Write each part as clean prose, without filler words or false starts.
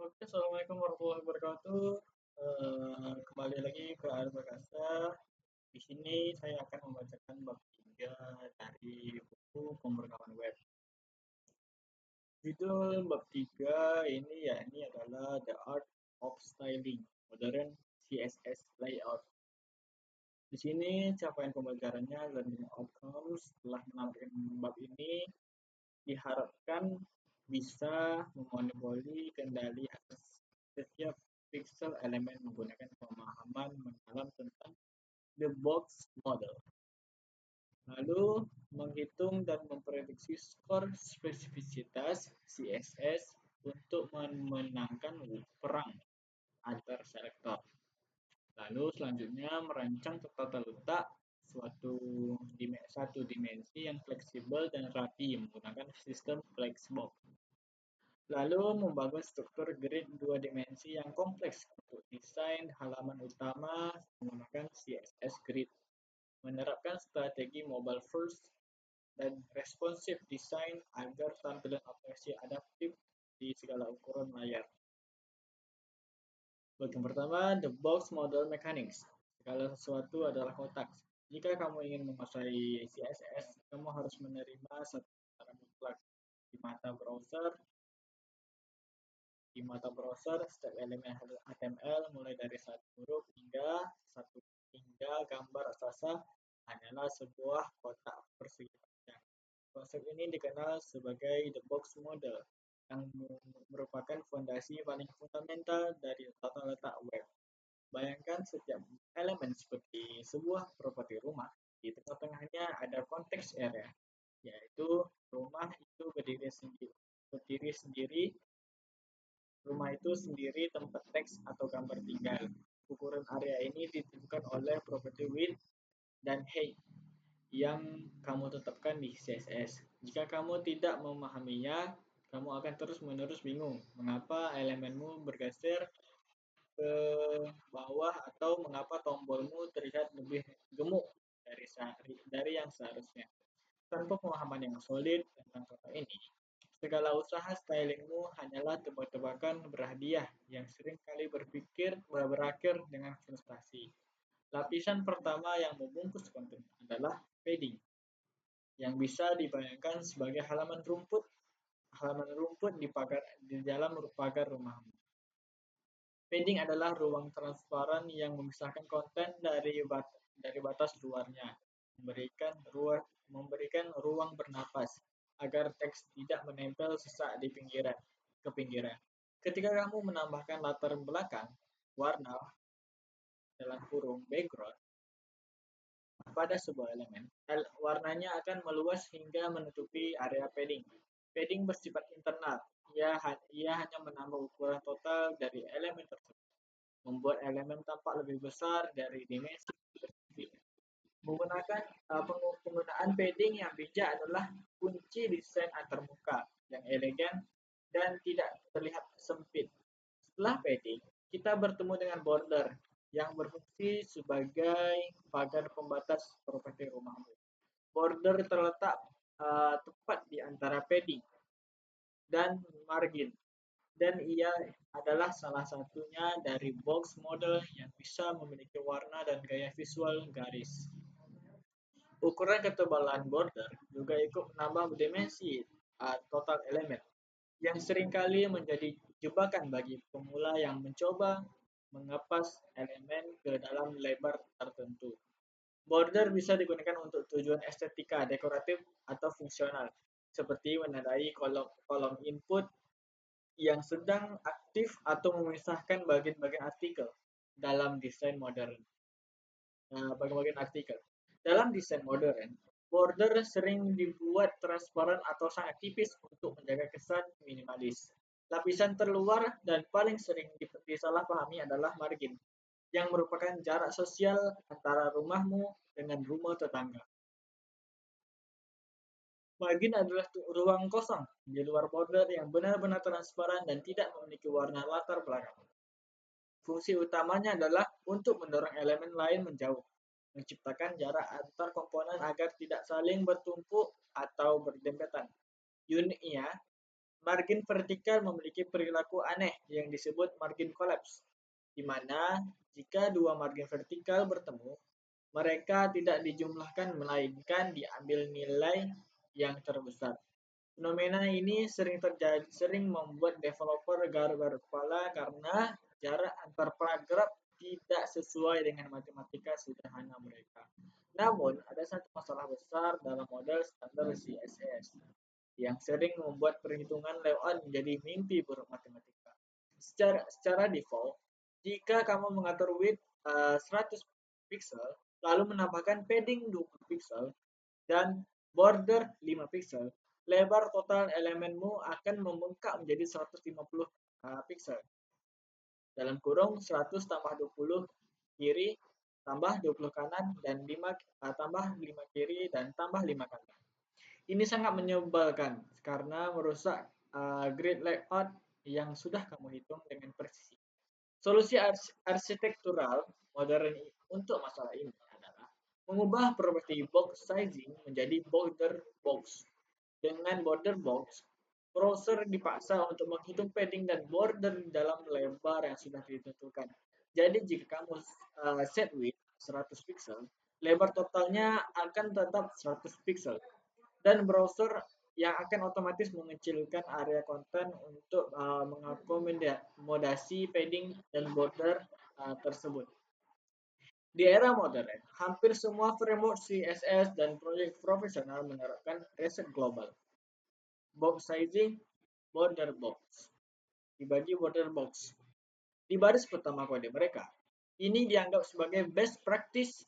Oke, assalamualaikum warahmatullahi wabarakatuh. Kembali lagi ke Air Perkasa. Di sini saya akan membacakan bab 3 dari buku Pemrograman Web. Judul bab 3 ini adalah The Art of Styling Modern CSS Layout. Di sini capaian pembelajarannya learning outcomes setelah menampilkan bab ini diharapkan bisa memonopoli kendali atas setiap pixel elemen menggunakan pemahaman mendalam tentang the box model, lalu menghitung dan memprediksi skor spesifisitas CSS untuk memenangkan perang antar selektor. Lalu selanjutnya merancang tata letak satu dimensi yang fleksibel dan rapi menggunakan sistem Flexbox. Lalu membangun struktur grid dua dimensi yang kompleks untuk desain halaman utama menggunakan CSS Grid. Menerapkan strategi mobile first dan responsive design agar tampilan aplikasi adaptif di segala ukuran layar. Bagian pertama, the box model mechanics. Segala sesuatu adalah kotak. Jika kamu ingin menguasai CSS, kamu harus menerima satu secara mutlak di mata browser. Di mata browser, setiap elemen HTML mulai dari satu huruf hingga gambar raksasa hanyalah sebuah kotak persegi panjang. Konsep ini dikenal sebagai the box model yang merupakan fondasi paling fundamental dari tata letak web. Bayangkan setiap elemen seperti sebuah properti rumah, di tengah-tengahnya ada konteks area, yaitu rumah itu berdiri sendiri. Rumah itu sendiri tempat teks atau gambar tinggal. Ukuran area ini ditentukan oleh properti width dan height yang kamu tetapkan di CSS. Jika kamu tidak memahaminya, kamu akan terus-menerus bingung mengapa elemenmu bergeser ke bawah atau mengapa tombolmu terlihat lebih gemuk dari yang seharusnya. Tanpa pemahaman yang solid tentang kata ini, segala usaha stylingmu hanyalah tebak-tebakan berhadiah yang sering kali berakhir dengan frustasi. Lapisan pertama yang membungkus konten adalah padding, yang bisa dibayangkan sebagai halaman rumput di dalam pagar rumahmu. Padding adalah ruang transparan yang memisahkan konten dari batas luarnya, memberikan ruang bernapas agar teks tidak menempel sesak di pinggiran. Ketika kamu menambahkan latar belakang warna dalam kurung background pada sebuah elemen, warnanya akan meluas hingga menutupi area padding. Padding bersifat internal, ia hanya menambah ukuran total dari elemen tersebut, membuat elemen tampak lebih besar dari dimensi. Penggunaan padding yang bijak adalah kunci desain antarmuka yang elegan dan tidak terlihat sempit. Setelah padding, kita bertemu dengan border yang berfungsi sebagai pagar pembatas properti rumahmu. Border terletak tepat di antara padding dan margin, dan ia adalah salah satunya dari box model yang bisa memiliki warna dan gaya visual garis. Ukuran ketebalan border juga ikut menambah dimensi total elemen, yang seringkali menjadi jebakan bagi pemula yang mencoba mengepas elemen ke dalam lebar tertentu. Border bisa digunakan untuk tujuan estetika, dekoratif, atau fungsional, seperti menandai kolom input yang sedang aktif atau memisahkan bagian-bagian artikel dalam desain modern. Dalam desain modern, border sering dibuat transparan atau sangat tipis untuk menjaga kesan minimalis. Lapisan terluar dan paling sering disalahpahami adalah margin, yang merupakan jarak sosial antara rumahmu dengan rumah tetangga. Margin adalah ruang kosong di luar border yang benar-benar transparan dan tidak memiliki warna latar belakang. Fungsi utamanya adalah untuk mendorong elemen lain menjauh, menciptakan jarak antar komponen agar tidak saling bertumpuk atau berdempetan. Uniknya, Margin vertikal memiliki perilaku aneh yang disebut margin collapse, di mana jika dua margin vertikal bertemu, mereka tidak dijumlahkan melainkan diambil nilai yang terbesar. Fenomena ini sering membuat developer garuk-garuk kepala karena jarak antar paragraf tidak sesuai dengan matematika sederhana mereka. Namun, ada satu masalah besar dalam model standar CSS yang sering membuat perhitungan layout menjadi mimpi buruk matematika. Secara default, jika kamu mengatur width 100 pixel, lalu menambahkan padding 20 pixel dan border 5 pixel, lebar total elemenmu akan membengkak menjadi 150 pixel. Dalam kurung 100 tambah 20 kiri tambah 20 kanan dan 5 tambah 5 kiri dan tambah 5 kanan. Ini sangat menyebalkan karena merusak grid layout yang sudah kamu hitung dengan presisi. Solusi arsitektural modern untuk masalah ini adalah mengubah properti box sizing menjadi border box. Dengan border box, browser dipaksa untuk menghitung padding dan border dalam lebar yang sudah ditentukan. Jadi jika kamu set width 100 pixel, lebar totalnya akan tetap 100 pixel dan browser yang akan otomatis mengecilkan area konten untuk mengakomodasi padding dan border tersebut. Di era modern, hampir semua framework CSS dan proyek profesional menerapkan reset global, box sizing, border box, dibagi border box di baris pertama kode mereka. Ini dianggap sebagai best practice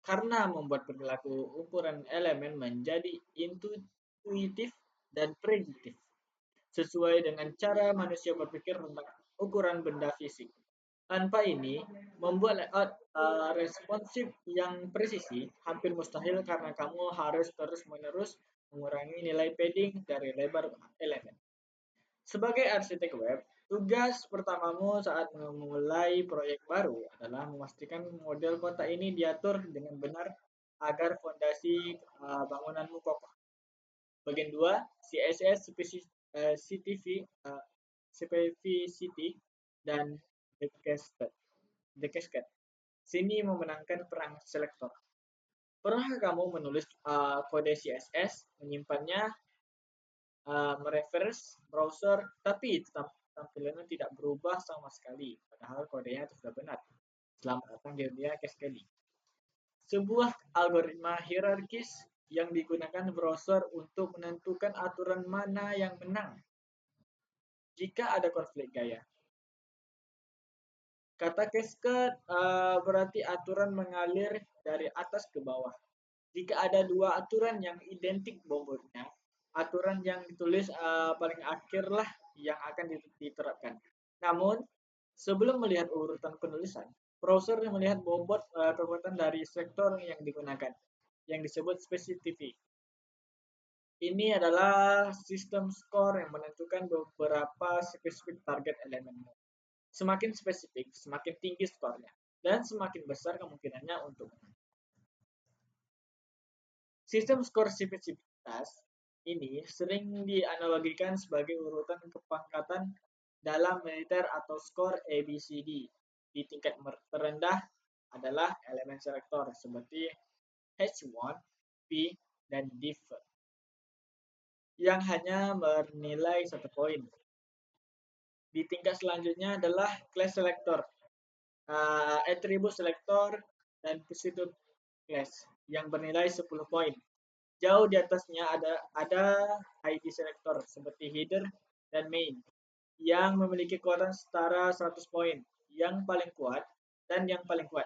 karena membuat perilaku ukuran elemen menjadi intuitif dan prediktif, sesuai dengan cara manusia berpikir tentang ukuran benda fisik. Tanpa ini, membuat layout responsif yang presisi hampir mustahil karena kamu harus terus-menerus mengurangi nilai padding dari lebar elemen. Sebagai arsitek web, tugas pertamamu saat memulai proyek baru adalah memastikan model kota ini diatur dengan benar agar fondasi bangunanmu kokoh. Bagian 2, CSS specificity dan the cascade. Sini memenangkan perang selektor. Pernah kamu menulis kode CSS, menyimpannya, mereverse browser, tapi tampilannya tidak berubah sama sekali, padahal kodenya itu sudah benar. Selamat datang di dunia cascading. Sebuah algoritma hierarkis yang digunakan browser untuk menentukan aturan mana yang menang jika ada konflik gaya. Kata cascade berarti aturan mengalir dari atas ke bawah. Jika ada dua aturan yang identik bobotnya, aturan yang ditulis paling akhir lah yang akan diterapkan. Namun, sebelum melihat urutan penulisan, browser melihat bobot kekuatan dari sektor yang digunakan, yang disebut specificity. Ini adalah sistem skor yang menentukan beberapa spesifik target elemenmu. Semakin spesifik, semakin tinggi skornya, dan semakin besar kemungkinannya untuk menang. Sistem skor spesifitas ini sering dianalogikan sebagai urutan kepangkatan dalam militer atau skor ABCD. Di tingkat terendah adalah elemen selektor seperti H1, P, dan div yang hanya bernilai 1 poin. Di tingkat selanjutnya adalah class selector, attribute selector, dan positive class yang bernilai 10 poin. Jauh di atasnya ada ID selector seperti header dan main yang memiliki kekuatan setara 100 poin. Yang paling kuat dan yang paling kuat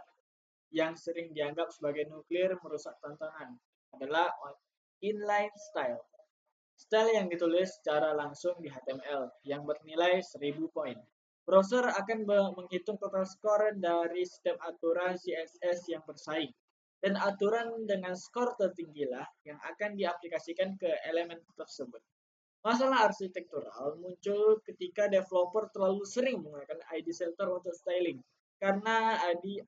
yang sering dianggap sebagai nuklir merusak tontonan adalah inline style. Style yang ditulis secara langsung di HTML yang bernilai 1000 poin. Browser akan menghitung total skor dari setiap aturan CSS yang bersaing. Dan aturan dengan skor tertinggilah yang akan diaplikasikan ke elemen tersebut. Masalah arsitektural muncul ketika developer terlalu sering menggunakan ID selector untuk styling. Karena ID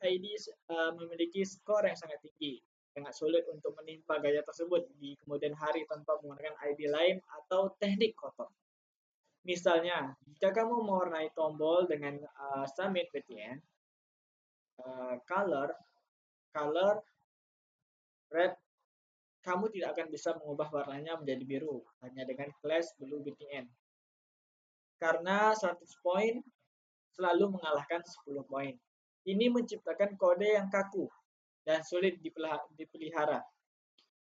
memiliki skor yang sangat tinggi. Sangat sulit untuk menimpa gaya tersebut di kemudian hari tanpa menggunakan ID lain atau teknik kotor. Misalnya, jika kamu mewarnai tombol dengan Summit BTN, color, color, red, kamu tidak akan bisa mengubah warnanya menjadi biru hanya dengan class blue BTN. Karena 100 poin selalu mengalahkan 10 poin. Ini menciptakan kode yang kaku dan sulit dipelihara,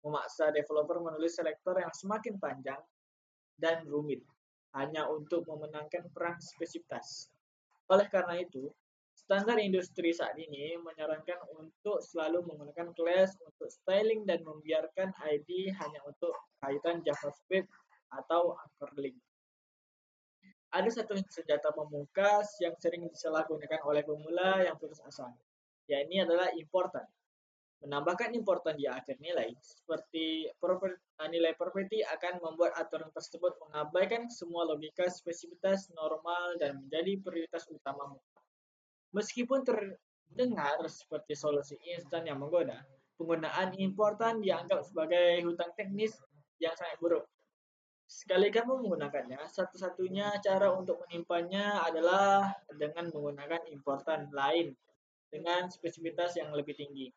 memaksa developer menulis selektor yang semakin panjang dan rumit hanya untuk memenangkan perang spesifitas. Oleh karena itu, standar industri saat ini menyarankan untuk selalu menggunakan class untuk styling dan membiarkan ID hanya untuk kaitan JavaScript atau anchor link. Ada satu senjata pemungkas yang sering disalahgunakan oleh pemula yang putus asa, yaitu adalah important. Menambahkan important di akhir nilai, seperti nilai property akan membuat aturan tersebut mengabaikan semua logika spesifitas normal dan menjadi prioritas utamamu. Meskipun terdengar seperti solusi instan yang menggoda, penggunaan important dianggap sebagai hutang teknis yang sangat buruk. Sekali kamu menggunakannya, satu-satunya cara untuk menyimpannya adalah dengan menggunakan important lain dengan spesifitas yang lebih tinggi,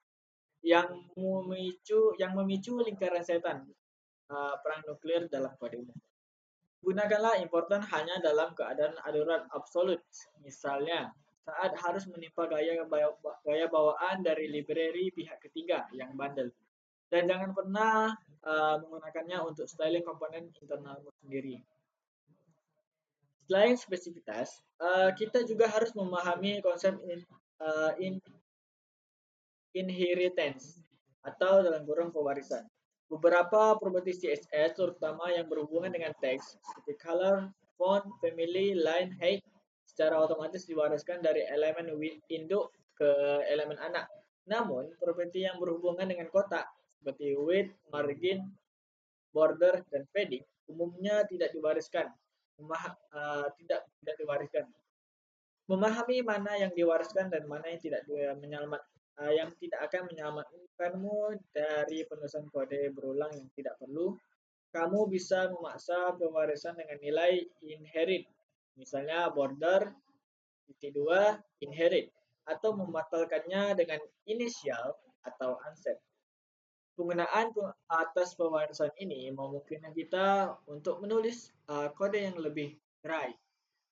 yang memicu lingkaran setan, perang nuklir dalam kodemu. Gunakanlah important hanya dalam keadaan darurat absolut, misalnya saat harus menimpa gaya bawaan dari library pihak ketiga yang bandel. Dan jangan pernah menggunakannya untuk styling komponen internalmu sendiri. Selain spesifitas, kita juga harus memahami konsep inheritance atau dalam kurung pewarisan. Beberapa properti CSS, terutama yang berhubungan dengan teks, seperti color, font, family, line, height, secara otomatis diwariskan dari elemen induk ke elemen anak. Namun, properti yang berhubungan dengan kotak, seperti width, margin, border, dan padding, umumnya tidak diwariskan. Tidak diwariskan. Memahami mana yang diwariskan dan mana yang tidak akan menyelamatkanmu dari penulisan kode berulang yang tidak perlu. Kamu bisa memaksa pewarisan dengan nilai inherit, misalnya border titik 2 inherit, atau membatalkannya dengan initial atau unset. Penggunaan atas pewarisan ini memungkinkan kita untuk menulis kode yang lebih dry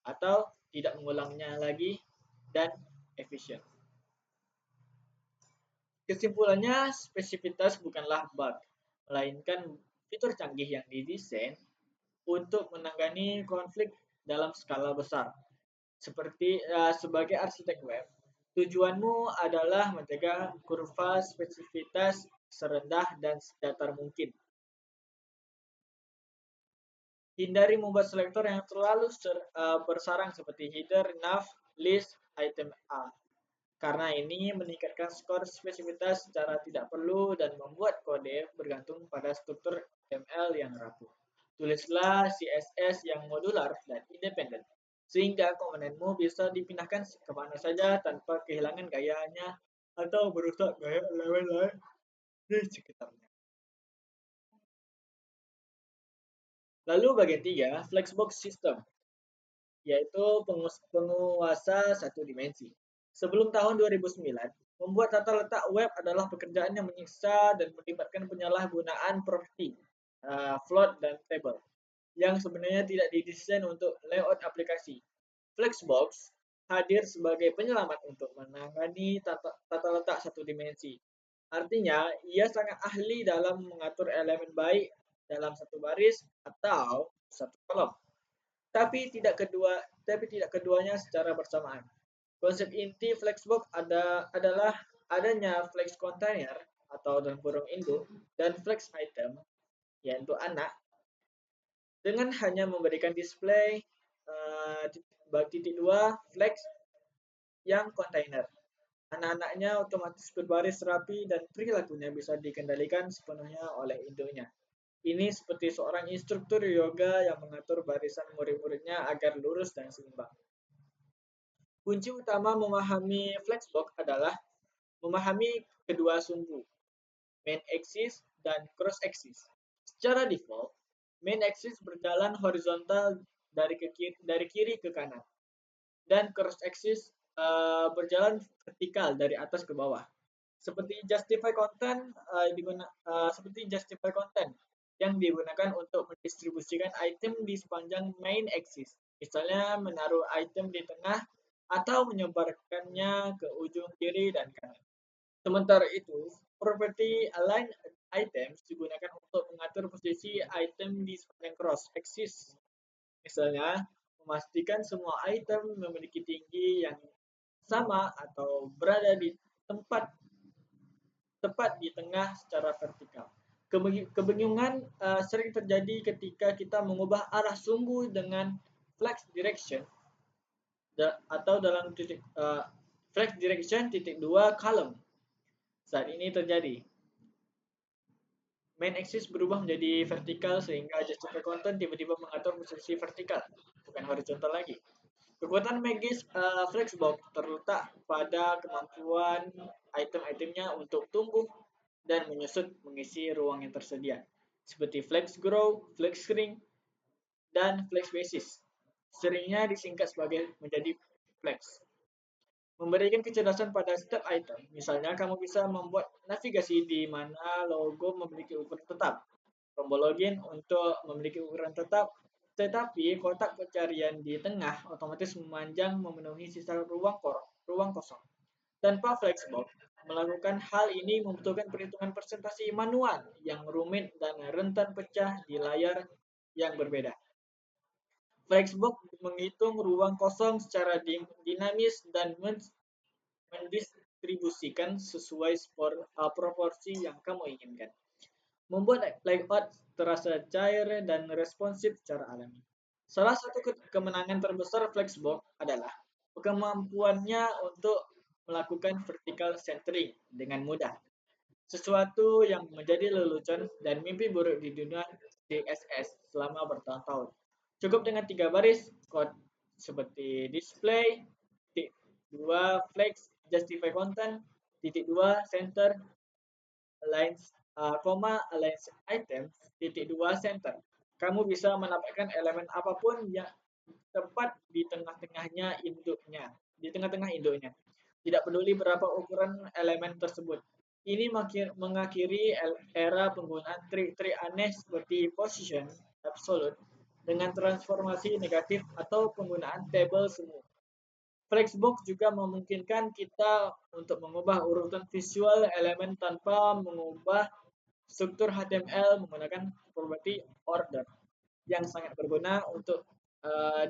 atau tidak mengulangnya lagi dan efisien. Kesimpulannya, spesifitas bukanlah bug, melainkan fitur canggih yang didesain untuk menangani konflik dalam skala besar. Sebagai arsitek web, tujuanmu adalah menjaga kurva spesifitas serendah dan sedatar mungkin. Hindari membuat selektor yang terlalu bersarang seperti header, nav, list, item A. Karena ini meningkatkan skor spesifitas secara tidak perlu dan membuat kode bergantung pada struktur HTML yang rapuh. Tulislah CSS yang modular dan independen, sehingga komponenmu bisa dipindahkan kemana saja tanpa kehilangan gayanya atau merusak gaya elemen lain di sekitarnya. Lalu bagian 3, Flexbox System, yaitu penguasa satu dimensi. Sebelum tahun 2009, membuat tata letak web adalah pekerjaan yang menyiksa dan melibatkan penyalahgunaan properti, float, dan table, yang sebenarnya tidak didesain untuk layout aplikasi. Flexbox hadir sebagai penyelamat untuk menangani tata letak satu dimensi. Artinya, ia sangat ahli dalam mengatur elemen baik dalam satu baris atau satu kolom. Tapi tidak keduanya secara bersamaan. Konsep inti Flexbox adalah adanya flex container atau dalam kurung induk dan flex item, yaitu anak, dengan hanya memberikan display titik 2 flex yang container. Anak-anaknya otomatis berbaris rapi dan perilakunya bisa dikendalikan sepenuhnya oleh induknya. Ini seperti seorang instruktur yoga yang mengatur barisan murid-muridnya agar lurus dan seimbang. Kunci utama memahami Flexbox adalah memahami kedua sumbu, main axis dan cross axis. Secara default, main axis berjalan horizontal dari kiri ke kanan, dan cross axis berjalan vertikal dari atas ke bawah. Seperti justify content yang digunakan untuk mendistribusikan item di sepanjang main axis. Misalnya menaruh item di tengah atau menyebarkannya ke ujung kiri dan kanan. Sementara itu, property align items digunakan untuk mengatur posisi item di sepanjang cross axis. Misalnya, memastikan semua item memiliki tinggi yang sama atau berada di tempat tepat di tengah secara vertikal. Kebingungan sering terjadi ketika kita mengubah arah sumbu dengan flex direction atau dalam flex direction titik 2 column. Saat ini terjadi. Main axis berubah menjadi vertikal sehingga justify content tiba-tiba mengatur posisi vertikal, bukan horizontal lagi. Kekuatan magis Flexbox terletak pada kemampuan item-itemnya untuk tumbuh dan menyusut mengisi ruang yang tersedia, seperti flex grow, flex shrink, dan flex basis. Seringnya disingkat sebagai menjadi flex. Memberikan kecerdasan pada setiap item. Misalnya, kamu bisa membuat navigasi di mana logo memiliki ukuran tetap, tombol login untuk memiliki ukuran tetap, tetapi kotak pencarian di tengah otomatis memanjang memenuhi sisa ruang kosong. Tanpa Flexbox, melakukan hal ini membutuhkan perhitungan presentasi manual yang rumit dan rentan pecah di layar yang berbeda. Flexbox menghitung ruang kosong secara dinamis dan mendistribusikan sesuai proporsi yang kamu inginkan. Membuat layout terasa cair dan responsif secara alami. Salah satu kemenangan terbesar Flexbox adalah kemampuannya untuk melakukan vertical centering dengan mudah. Sesuatu yang menjadi lelucon dan mimpi buruk di dunia CSS selama bertahun-tahun. Cukup dengan 3 baris code seperti display, titik 2 flex, justify content, titik 2 center, align item, titik 2 center. Kamu bisa menambahkan elemen apapun yang tepat di tengah-tengah induknya. Tidak peduli berapa ukuran elemen tersebut. Ini mengakhiri era penggunaan trik-trik aneh seperti position absolute dengan transformasi negatif atau penggunaan table semu. Flexbox juga memungkinkan kita untuk mengubah urutan visual elemen tanpa mengubah struktur HTML menggunakan property order yang sangat berguna untuk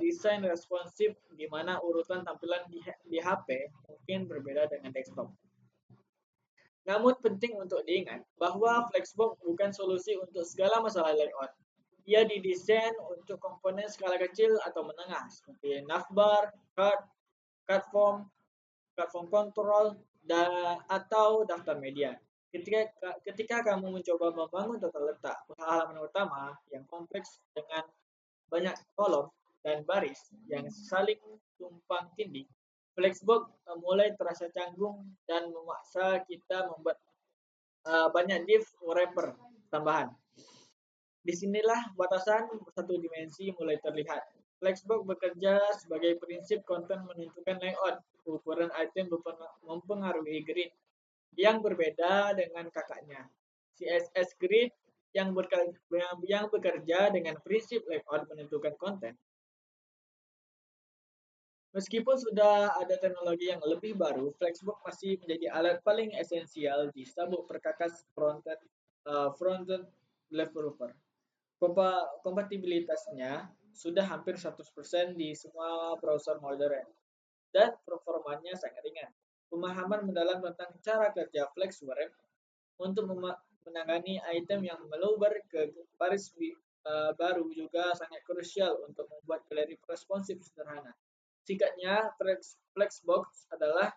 desain responsif di mana urutan tampilan di HP mungkin berbeda dengan desktop. Namun penting untuk diingat bahwa Flexbox bukan solusi untuk segala masalah layout. Ia didesain untuk komponen skala kecil atau menengah seperti navbar, card form control, atau daftar media. Ketika kamu mencoba membangun tata letak halaman utama yang kompleks dengan banyak kolom dan baris yang saling tumpang tindih, Flexbox mulai terasa canggung dan memaksa kita membuat banyak div wrapper tambahan. Disinilah batasan satu dimensi mulai terlihat. Flexbox bekerja sebagai prinsip konten menentukan layout. Ukuran item mempengaruhi grid yang berbeda dengan kakaknya. CSS Grid yang bekerja dengan prinsip layout menentukan konten. Meskipun sudah ada teknologi yang lebih baru, Flexbox masih menjadi alat paling esensial di sabuk perkakas front-end developer. Kompatibilitasnya sudah hampir 100% di semua browser modern, dan performanya sangat ringan. Pemahaman mendalam tentang cara kerja FlexWrap untuk menangani item yang meluber ke baris baru juga sangat krusial untuk membuat galeri responsif sederhana. Singkatnya, Flexbox adalah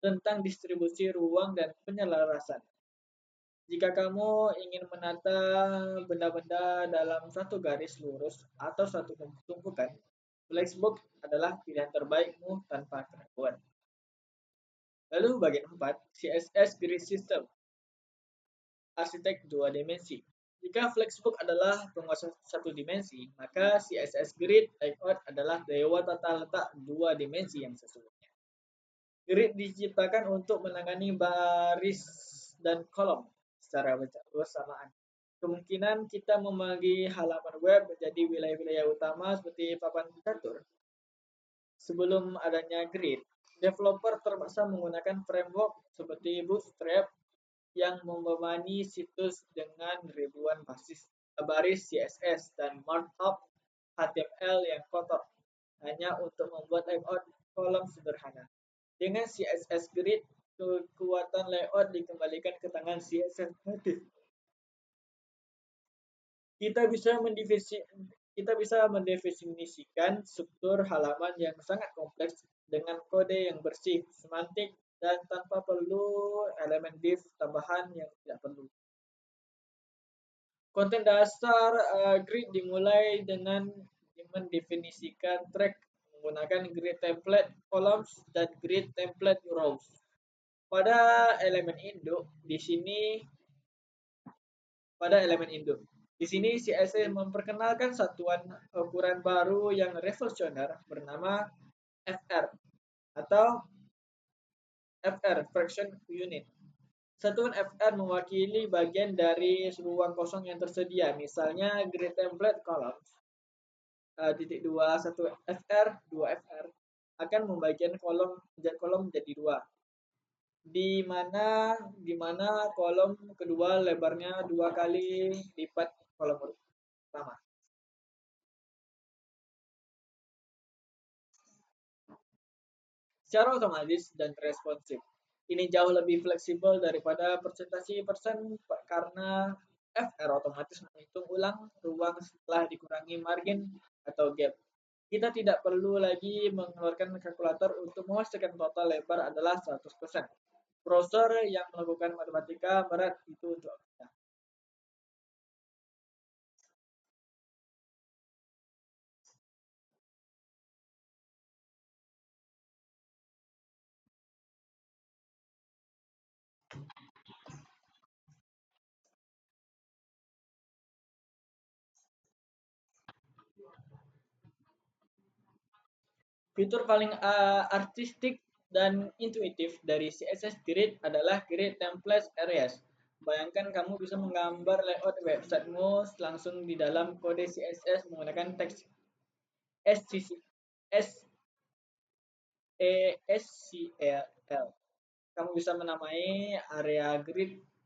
tentang distribusi ruang dan penyelarasan. Jika kamu ingin menata benda-benda dalam satu garis lurus atau satu tumpukan, Flexbox adalah pilihan terbaikmu tanpa keraguan. Lalu bagian 4, CSS Grid System. Arsitek dua dimensi. Jika Flexbook adalah penguasa satu dimensi, maka CSS Grid Layout adalah dewa tata letak dua dimensi yang sesungguhnya. Grid diciptakan untuk menangani baris dan kolom secara bersamaan. Kemungkinan kita membagi halaman web menjadi wilayah-wilayah utama seperti papan catur. Sebelum adanya grid, developer terpaksa menggunakan framework seperti Bootstrap yang membebani situs dengan ribuan baris CSS dan markup HTML yang kotor hanya untuk membuat layout kolom sederhana. Dengan CSS Grid, kekuatan layout dikembalikan ke tangan CSS native. Kita bisa mendefinisikan struktur halaman yang sangat kompleks dengan kode yang bersih, semantik, dan tanpa perlu elemen div tambahan yang tidak perlu. Konten dasar grid dimulai dengan mendefinisikan track menggunakan grid template columns dan grid template rows. Pada elemen induk, pada elemen induk. Di sini CSS memperkenalkan satuan ukuran baru yang revolusioner bernama FR atau FR Fraction Unit. Satuan FR mewakili bagian dari ruang kosong yang tersedia, misalnya grid template columns titik 1 FR 2 FR akan membagikan kolom menjadi dua, di mana kolom kedua lebarnya 2 kali lipat kolom pertama. Secara otomatis dan responsif. Ini jauh lebih fleksibel daripada presentasi persen karena FR otomatis menghitung ulang ruang setelah dikurangi margin atau gap. Kita tidak perlu lagi mengeluarkan kalkulator untuk memastikan total lebar adalah 100%. Browser yang melakukan matematika berat itu untuk kita. Fitur paling artistik dan intuitif dari CSS Grid adalah Grid Templates Areas. Bayangkan kamu bisa menggambar layout websitemu langsung di dalam kode CSS menggunakan teks SCL. Kamu bisa menamai area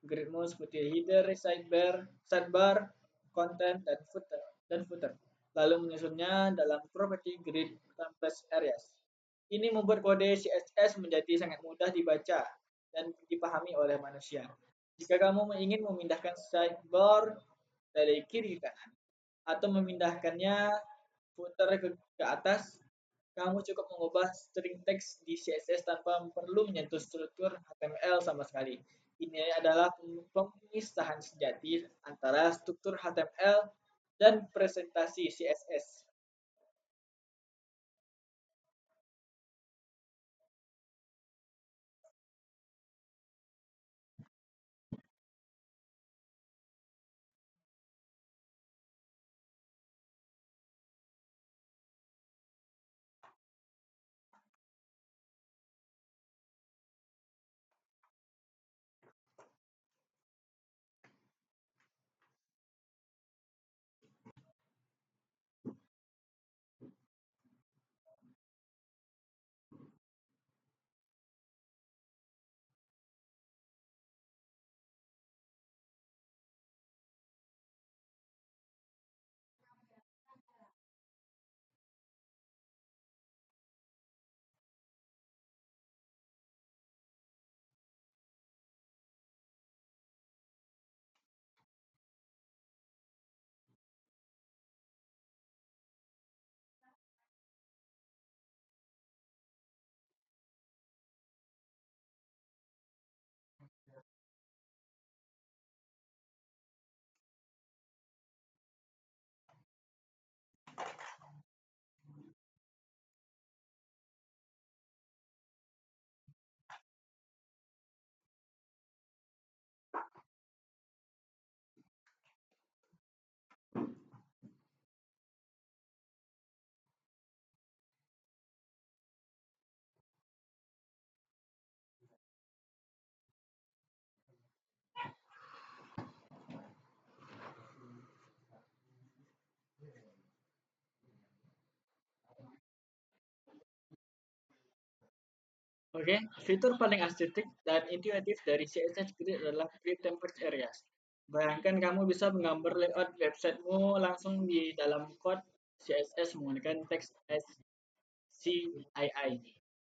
gridmu seperti header, sidebar, content, dan footer. Lalu menyusunnya dalam property grid template areas. Ini membuat kode CSS menjadi sangat mudah dibaca dan dipahami oleh manusia. Jika kamu ingin memindahkan sidebar dari kiri ke kanan atau memindahkannya footer ke atas, kamu cukup mengubah string teks di CSS tanpa perlu menyentuh struktur HTML sama sekali. Ini adalah pemisahan sejati antara struktur HTML dan presentasi CSS. Oke, fitur paling estetik dan intuitif dari CSS Grid adalah Grid Template Areas. Bayangkan kamu bisa menggambar layout websitemu langsung di dalam kode CSS menggunakan teks SCII.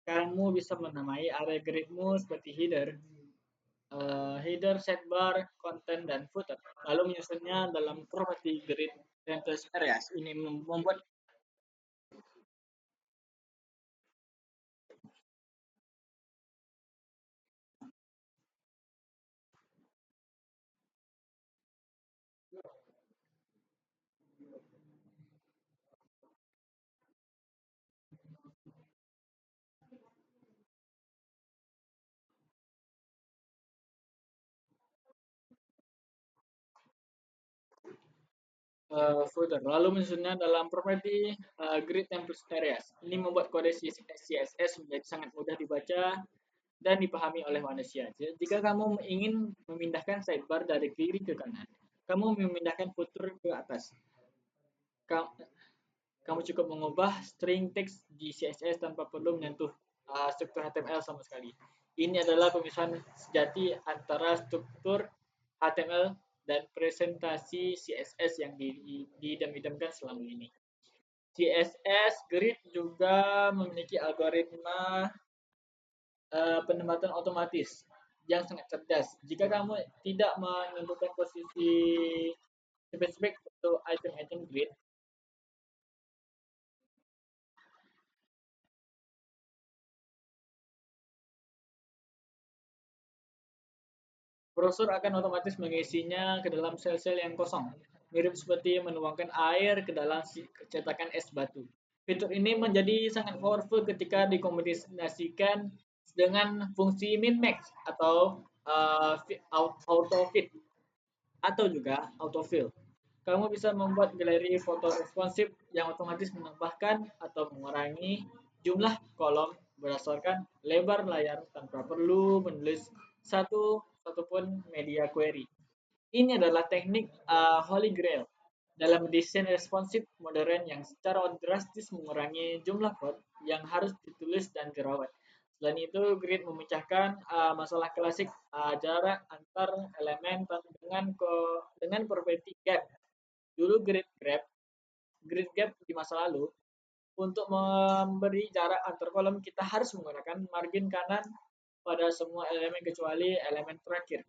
Kamu bisa menamai area gridmu seperti header, sidebar, konten, dan footer. Lalu menyusunnya dalam property grid template areas. Ini membuat footer. Lalu menyusunnya dalam property grid template areas. Ini membuat kode CSS menjadi sangat mudah dibaca dan dipahami oleh manusia. Jika kamu ingin memindahkan sidebar dari kiri ke kanan, kamu memindahkan footer ke atas. Kamu cukup mengubah string teks di CSS tanpa perlu menyentuh struktur HTML sama sekali. Ini adalah pemisahan sejati antara struktur HTML dan presentasi CSS yang didam-damkan selama ini. CSS Grid juga memiliki algoritma penempatan otomatis yang sangat cerdas. Jika kamu tidak menentukan posisi spesifik untuk item-item grid, browser akan otomatis mengisinya ke dalam sel-sel yang kosong, mirip seperti menuangkan air ke dalam cetakan es batu. Fitur ini menjadi sangat powerful ketika dikombinasikan dengan fungsi min-max atau auto-fit atau juga autofill. Kamu bisa membuat galeri foto responsif yang otomatis menambahkan atau mengurangi jumlah kolom berdasarkan lebar layar tanpa perlu menulis satupun media query. Ini adalah teknik Holy Grail dalam desain responsif modern yang secara drastis mengurangi jumlah kode yang harus ditulis dan dirawat. Selain itu, grid memecahkan masalah klasik jarak antar elemen dengan property gap. Dulu grid gap di masa lalu, untuk memberi jarak antar kolom kita harus menggunakan margin kanan pada semua elemen kecuali elemen terakhir.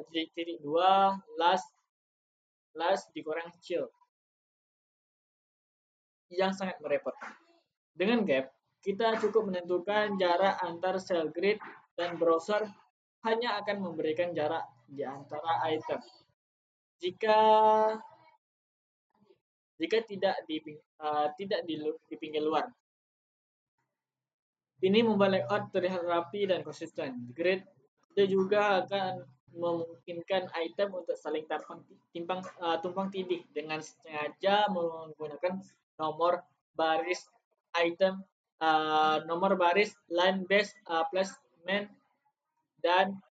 Titik dua last dikurang kecil yang sangat merepotkan. Dengan gap, kita cukup menentukan jarak antar sel grid dan browser hanya akan memberikan jarak di antara item. Jika tidak di pinggir luar. Ini membuat layout terlihat rapi dan konsisten. Grid itu juga akan memungkinkan item untuk saling tumpang tindih dengan sengaja menggunakan nomor baris item, nomor baris line based placement dan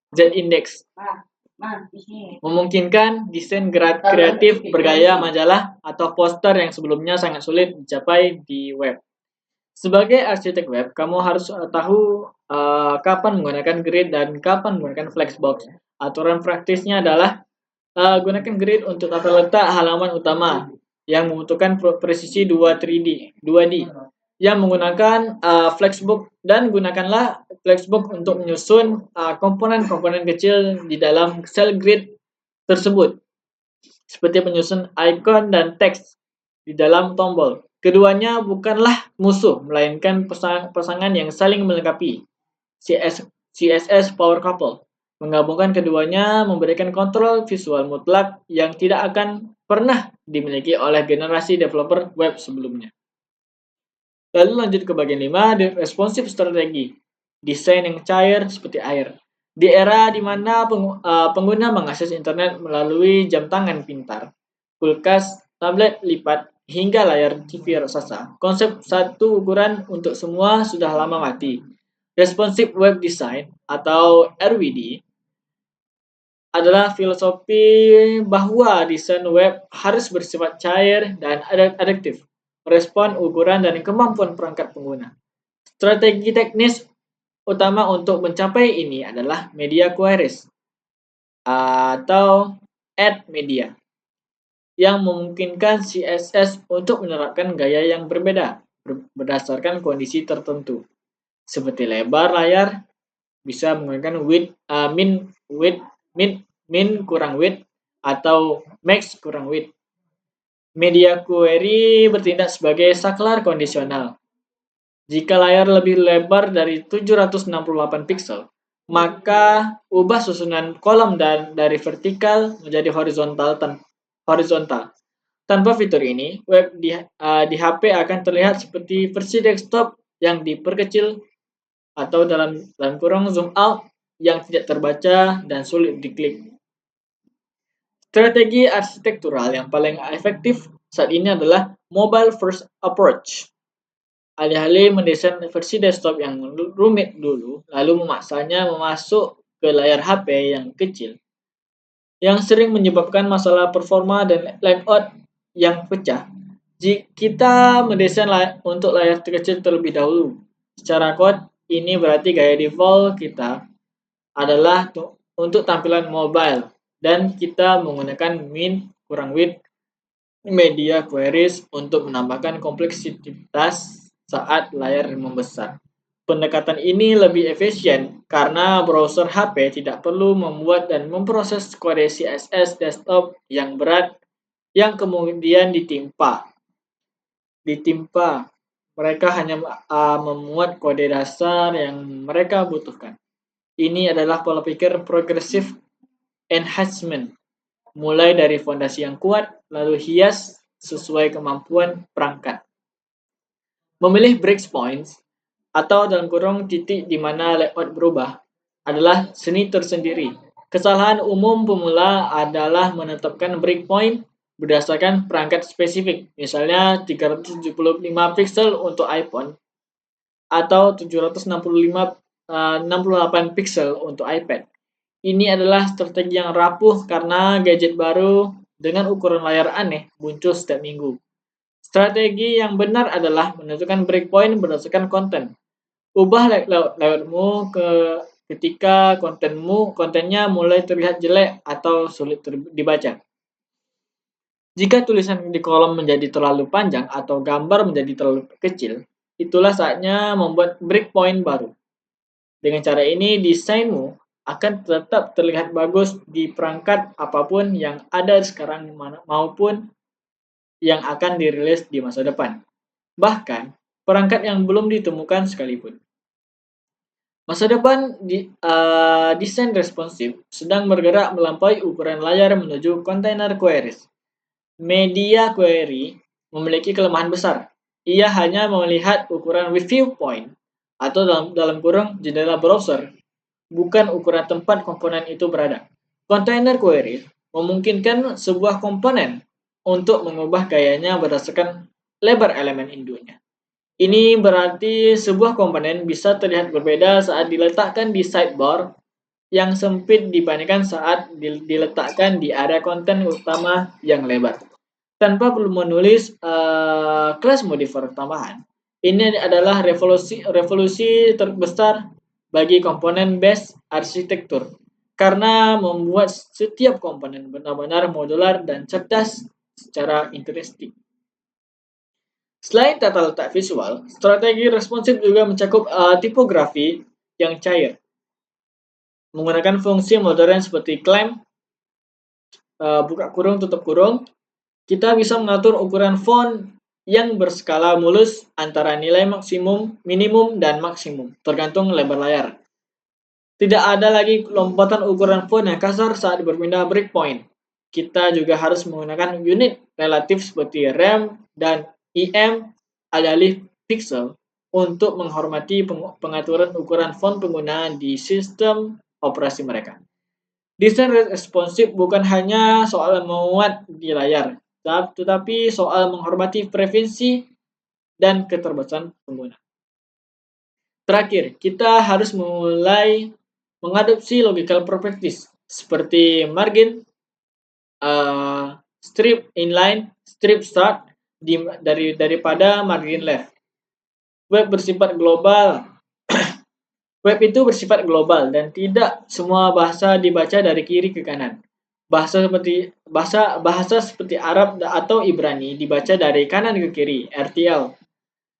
Z index. Memungkinkan desain kreatif bergaya majalah atau poster yang sebelumnya sangat sulit dicapai di web. Sebagai arsitek web, kamu harus tahu kapan menggunakan grid dan kapan menggunakan flexbox. Aturan praktisnya adalah gunakan grid untuk tata letak halaman utama yang membutuhkan presisi 2D yang menggunakan flexbox, dan gunakanlah flexbox untuk menyusun komponen-komponen kecil di dalam sel grid tersebut, seperti menyusun icon dan teks di dalam tombol. Keduanya bukanlah musuh, melainkan pasangan yang saling melengkapi. CSS Power Couple. Menggabungkan keduanya memberikan kontrol visual mutlak yang tidak akan pernah dimiliki oleh generasi developer web sebelumnya. Lalu lanjut ke bagian 5, responsive strategi. Desain yang cair seperti air. Di era di mana pengguna mengakses internet melalui jam tangan pintar, kulkas, tablet lipat, hingga layar TV raksasa, konsep satu ukuran untuk semua sudah lama mati. Responsive Web Design atau RWD adalah filosofi bahwa desain web harus bersifat cair dan adaptif, merespon ukuran dan kemampuan perangkat pengguna. Strategi teknis utama untuk mencapai ini adalah media queries atau add media yang memungkinkan CSS untuk menerapkan gaya yang berbeda berdasarkan kondisi tertentu, seperti lebar layar bisa menggunakan min kurang width atau max kurang width. Media query bertindak sebagai saklar kondisional. Jika layar lebih lebar dari 768 pixel, maka ubah susunan kolom dan dari vertikal menjadi horizontal. Tanpa fitur ini, web di HP akan terlihat seperti versi desktop yang diperkecil atau dalam kurung zoom out yang tidak terbaca dan sulit diklik. Strategi arsitektural yang paling efektif saat ini adalah mobile first approach. Alih-alih mendesain versi desktop yang rumit dulu, lalu memaksanya masuk ke layar HP yang kecil, yang sering menyebabkan masalah performa dan layout yang pecah. Jika kita mendesain untuk layar terkecil terlebih dahulu, secara kode ini berarti gaya default kita adalah untuk tampilan mobile dan kita menggunakan min kurang width media queries untuk menambahkan kompleksitas saat layar membesar. Pendekatan ini lebih efisien karena browser HP tidak perlu membuat dan memproses kode CSS desktop yang berat yang kemudian ditimpa. Mereka hanya memuat kode dasar yang mereka butuhkan. Ini adalah pola pikir progressive enhancement, mulai dari fondasi yang kuat, lalu hias sesuai kemampuan perangkat. Memilih breakpoints atau dalam kurung titik di mana layout berubah adalah seni tersendiri. Kesalahan umum pemula adalah menetapkan breakpoint berdasarkan perangkat spesifik, misalnya 375 pixel untuk iPhone atau 768 pixel untuk iPad. Ini adalah strategi yang rapuh karena gadget baru dengan ukuran layar aneh muncul setiap minggu. Strategi yang benar adalah menentukan breakpoint berdasarkan konten. Ubah layoutmu ketika kontennya mulai terlihat jelek atau sulit dibaca. Jika tulisan di kolom menjadi terlalu panjang atau gambar menjadi terlalu kecil, itulah saatnya membuat breakpoint baru. Dengan cara ini, desainmu akan tetap terlihat bagus di perangkat apapun yang ada sekarang maupun yang akan dirilis di masa depan. Bahkan, perangkat yang belum ditemukan sekalipun. Masa depan desain responsif sedang bergerak melampaui ukuran layar menuju container queries. Media query memiliki kelemahan besar. Ia hanya melihat ukuran viewpoint atau dalam kurung jendela browser, bukan ukuran tempat komponen itu berada. Container query memungkinkan sebuah komponen untuk mengubah gayanya berdasarkan lebar elemen induknya. Ini berarti sebuah komponen bisa terlihat berbeda saat diletakkan di sidebar yang sempit dibandingkan saat diletakkan di area konten utama yang lebar. Tanpa perlu menulis class modifier tambahan. Ini adalah revolusi terbesar bagi komponen based arsitektur karena membuat setiap komponen benar-benar modular dan cerdas secara intrinsik. Selain tata letak visual, strategi responsif juga mencakup tipografi yang cair. Menggunakan fungsi modern seperti clamp, buka kurung, tutup kurung, kita bisa mengatur ukuran font yang berskala mulus antara nilai minimum, dan maksimum, tergantung lebar layar. Tidak ada lagi lompatan ukuran font yang kasar saat berpindah breakpoint. Kita juga harus menggunakan unit relatif seperti rem dan em alih-alih pixel untuk menghormati pengaturan ukuran font pengguna di sistem operasi mereka. Desain responsif bukan hanya soal memuat di layar, tetapi soal menghormati preferensi dan keterbatasan pengguna. Terakhir, kita harus mulai mengadopsi logical properties seperti margin, strip inline, strip start daripada margin left. Web bersifat global. Web itu bersifat global dan tidak semua bahasa dibaca dari kiri ke kanan. Bahasa seperti Arab atau Ibrani dibaca dari kanan ke kiri, RTL.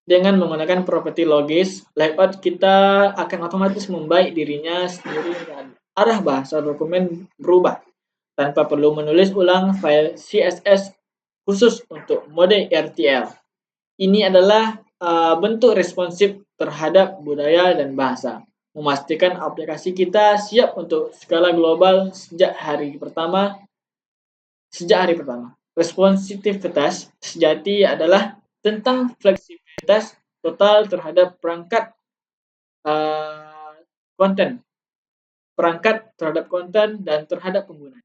Dengan menggunakan properti logis, layout kita akan otomatis membaik dirinya sendiri dan arah bahasa dokumen berubah tanpa perlu menulis ulang file CSS khusus untuk mode RTL. Ini adalah bentuk responsif terhadap budaya dan bahasa, memastikan aplikasi kita siap untuk skala global sejak hari pertama. Responsivitas sejati adalah tentang fleksibilitas total terhadap uh, konten, perangkat terhadap konten dan terhadap pengguna.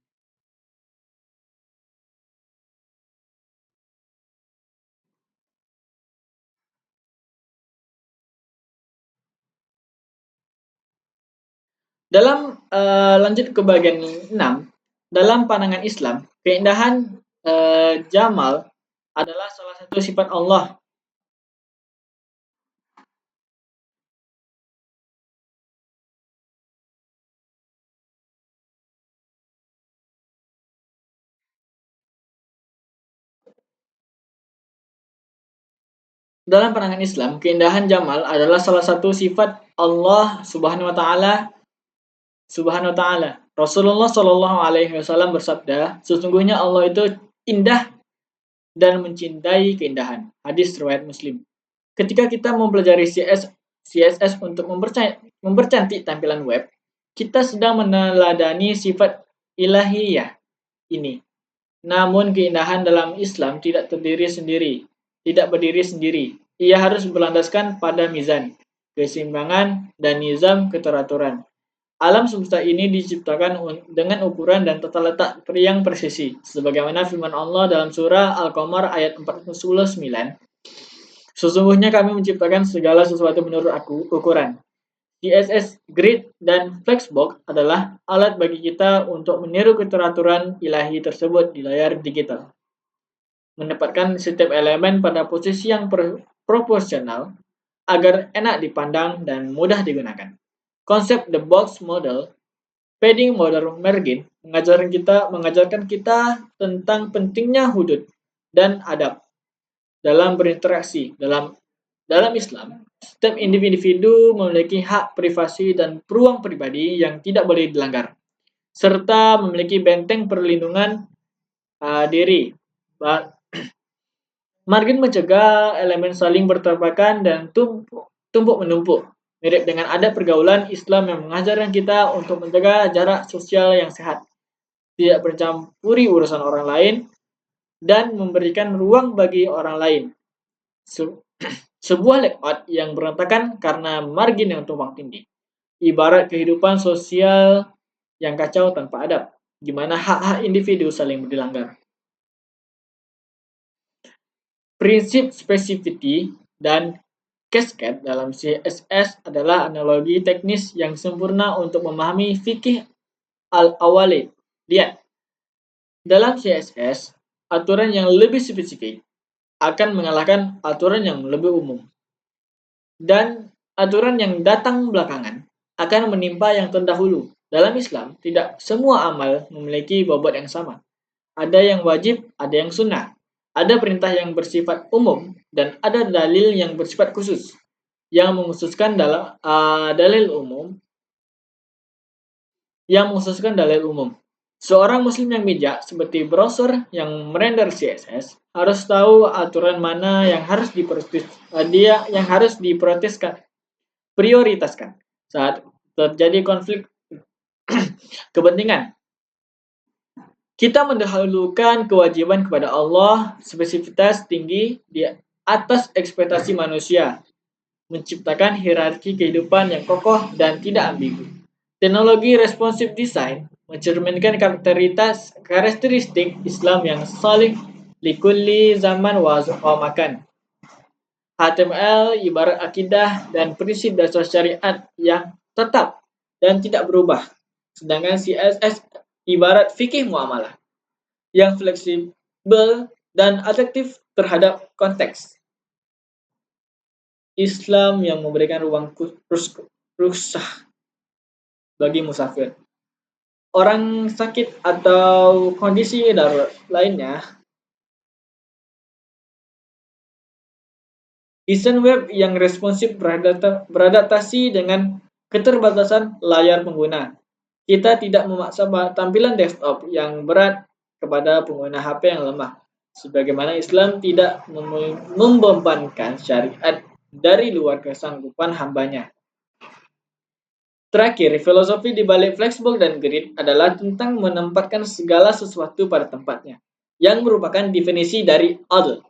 Dalam lanjut ke bagian 6, dalam pandangan Islam, keindahan Jamal adalah salah satu sifat Allah. Dalam pandangan Islam, keindahan Jamal adalah salah satu sifat Allah Subhanahu wa taala. Rasulullah Shallallahu alaihi wasallam bersabda, sesungguhnya Allah itu indah dan mencintai keindahan. Hadis riwayat Muslim. Ketika kita mempelajari CSS untuk mempercantik tampilan web, kita sedang meneladani sifat ilahiyah ini. Namun keindahan dalam Islam tidak berdiri sendiri. Ia harus berlandaskan pada mizan, keseimbangan, dan nizam keteraturan. Alam semesta ini diciptakan dengan ukuran dan tata letak yang presisi, sebagaimana firman Allah dalam surah Al-Qamar ayat 49. Sesungguhnya kami menciptakan segala sesuatu menurut ukuran. CSS, Grid, dan Flexbox adalah alat bagi kita untuk meniru keteraturan ilahi tersebut di layar digital. Menempatkan setiap elemen pada posisi yang proporsional agar enak dipandang dan mudah digunakan. Konsep The Box Model, Padding Modern Margin, mengajarkan kita tentang pentingnya hudud dan adab dalam berinteraksi. Dalam Islam, setiap individu memiliki hak privasi dan ruang pribadi yang tidak boleh dilanggar, serta memiliki benteng perlindungan diri. Margin mencegah elemen saling bertabrakan dan tumpuk menumpuk. Mirip dengan adab pergaulan, Islam yang mengajarkan kita untuk menjaga jarak sosial yang sehat, tidak bercampuri urusan orang lain, dan memberikan ruang bagi orang lain. Sebuah layout yang berantakan karena margin yang tumpang tindih. Ibarat kehidupan sosial yang kacau tanpa adab, di mana hak-hak individu saling dilanggar. Prinsip specificity dan cascade dalam CSS adalah analogi teknis yang sempurna untuk memahami fikih al-awali. Lihat, dalam CSS, aturan yang lebih spesifik akan mengalahkan aturan yang lebih umum. Dan aturan yang datang belakangan akan menimpa yang terdahulu. Dalam Islam, tidak semua amal memiliki bobot yang sama. Ada yang wajib, ada yang sunnah. Ada perintah yang bersifat umum dan ada dalil yang bersifat khusus. Yang mengkhususkan dalil umum. Seorang muslim yang bijak seperti browser yang merender CSS harus tahu aturan mana yang harus prioritaskan saat terjadi konflik kepentingan. Kita mendahulukan kewajiban kepada Allah, spesifitas tinggi di atas ekspektasi manusia, menciptakan hierarki kehidupan yang kokoh dan tidak ambigu. Teknologi responsive design mencerminkan karakteristik Islam yang salih likulli zaman wa makan. HTML ibarat akidah dan prinsip dasar syariat yang tetap dan tidak berubah. Sedangkan CSS ibarat fikih muamalah yang fleksibel dan adaptif terhadap konteks. Islam yang memberikan ruang rukhsah bagi musafir. Orang sakit atau kondisi darurat lainnya, desain web yang responsif beradaptasi dengan keterbatasan layar pengguna. Kita tidak memaksa tampilan desktop yang berat kepada pengguna HP yang lemah. Sebagaimana Islam tidak membebankan syariat dari luar kesanggupan hambanya. Terakhir, filosofi di balik fleksibel dan grid adalah tentang menempatkan segala sesuatu pada tempatnya, yang merupakan definisi dari adl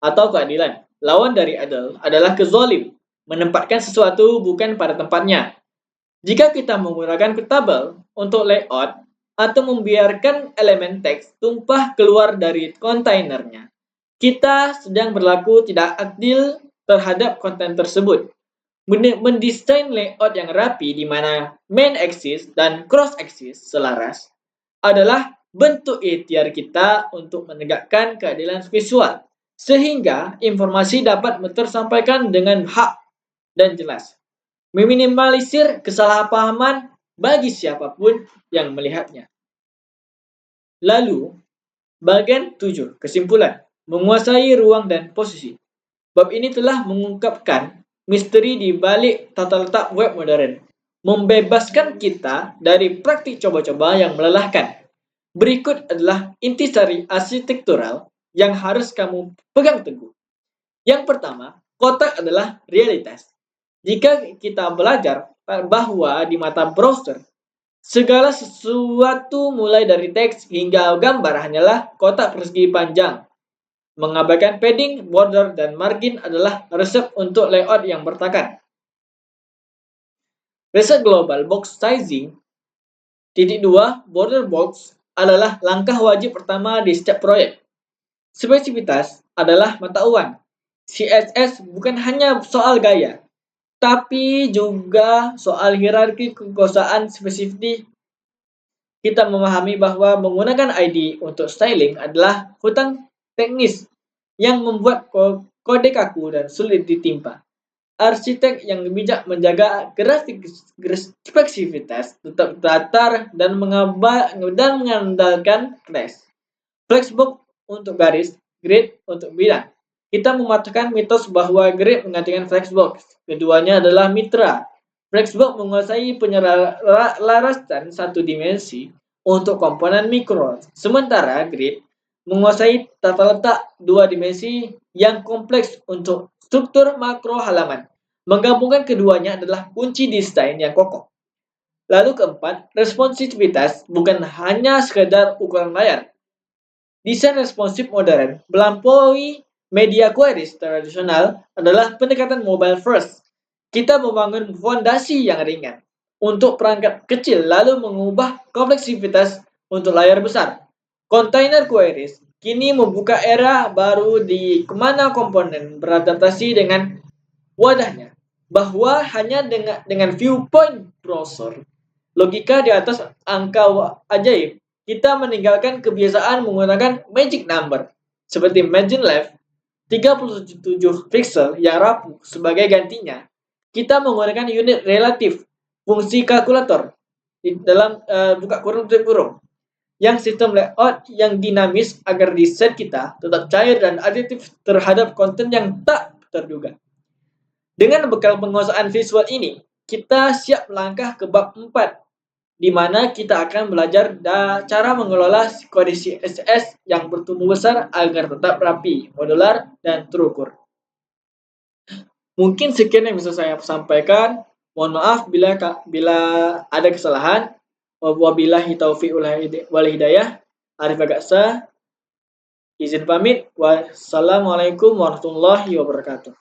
atau keadilan. Lawan dari adl adalah kezolim, menempatkan sesuatu bukan pada tempatnya. Jika kita menggunakan tabel untuk layout atau membiarkan elemen teks tumpah keluar dari kontainernya, kita sedang berlaku tidak adil terhadap konten tersebut. Mendesain layout yang rapi di mana main axis dan cross axis selaras adalah bentuk ikhtiar kita untuk menegakkan keadilan visual sehingga informasi dapat tersampaikan dengan hak dan jelas, meminimalisir kesalahpahaman bagi siapapun yang melihatnya. Lalu, bagian 7, kesimpulan, menguasai ruang dan posisi. Bab ini telah mengungkapkan misteri di balik tata letak web modern, membebaskan kita dari praktik coba-coba yang melelahkan. Berikut adalah intisari arsitektural yang harus kamu pegang teguh. Yang pertama, kotak adalah realitas. Jika kita belajar bahwa di mata browser, segala sesuatu mulai dari teks hingga gambar hanyalah kotak persegi panjang. Mengabaikan padding, border, dan margin adalah resep untuk layout yang bertakan. Riset global box sizing (2) border box adalah langkah wajib pertama di setiap proyek. Spesifitas adalah mata uang. CSS bukan hanya soal gaya, tapi juga soal hierarki kekuasaan spesifik. Kita memahami bahwa menggunakan ID untuk styling adalah hutang teknis yang membuat kode kaku dan sulit ditimpa. Arsitek yang bijak menjaga grafik spesifitas tetap datar dan mengandalkan class. Flexbox untuk garis, grid untuk bidang. Kita mematahkan mitos bahwa grid menggantikan flexbox. Keduanya adalah mitra. Flexbox menguasai penyelarasan satu dimensi untuk komponen mikro, sementara grid menguasai tata letak dua dimensi yang kompleks untuk struktur makro halaman. Menggabungkan keduanya adalah kunci desain yang kokoh. Lalu keempat, responsivitas bukan hanya sekedar ukuran layar. Desain responsif modern melampaui media queries tradisional adalah pendekatan mobile first. Kita membangun fondasi yang ringan untuk perangkat kecil lalu mengubah kompleksitas untuk layar besar. Container queries kini membuka era baru di mana komponen beradaptasi dengan wadahnya, bahwa hanya dengan viewpoint browser, logika di atas angka ajaib, kita meninggalkan kebiasaan menggunakan magic number seperti margin left 37 pixel yang rapuh sebagai gantinya. Kita menggunakan unit relatif fungsi kalkulator di dalam buka kurung tutup kurung yang sistem layout yang dinamis agar desain kita tetap cair dan adaptif terhadap konten yang tak terduga. Dengan bekal penguasaan visual ini, kita siap melangkah ke bab 4, di mana kita akan belajar cara mengelola kode CSS yang bertumbuh besar agar tetap rapi, modular, dan terukur. Mungkin sekian yang bisa saya sampaikan. Mohon maaf bila ada kesalahan. Wabillahi taufiq wal hidayah. Arif Agaksa. Izin pamit. Wassalamualaikum warahmatullahi wabarakatuh.